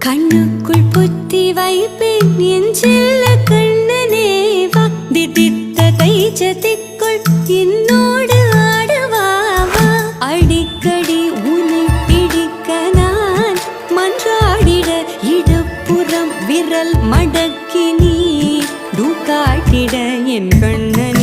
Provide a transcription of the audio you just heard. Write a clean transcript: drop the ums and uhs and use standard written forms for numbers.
கண்ணுக்குள் புத்தி வைப்பேன் என் செல்ல கண்ணனே வா திதித்த கைச்சத்திக்குள் என்னோடு ஆடுவாவா அடிக்கடி உன்னை பிடிக்க நான் மன்றாடிட இடப்புறம் விரல் மடக்கி நீ காட்டிட என் கண்ணன்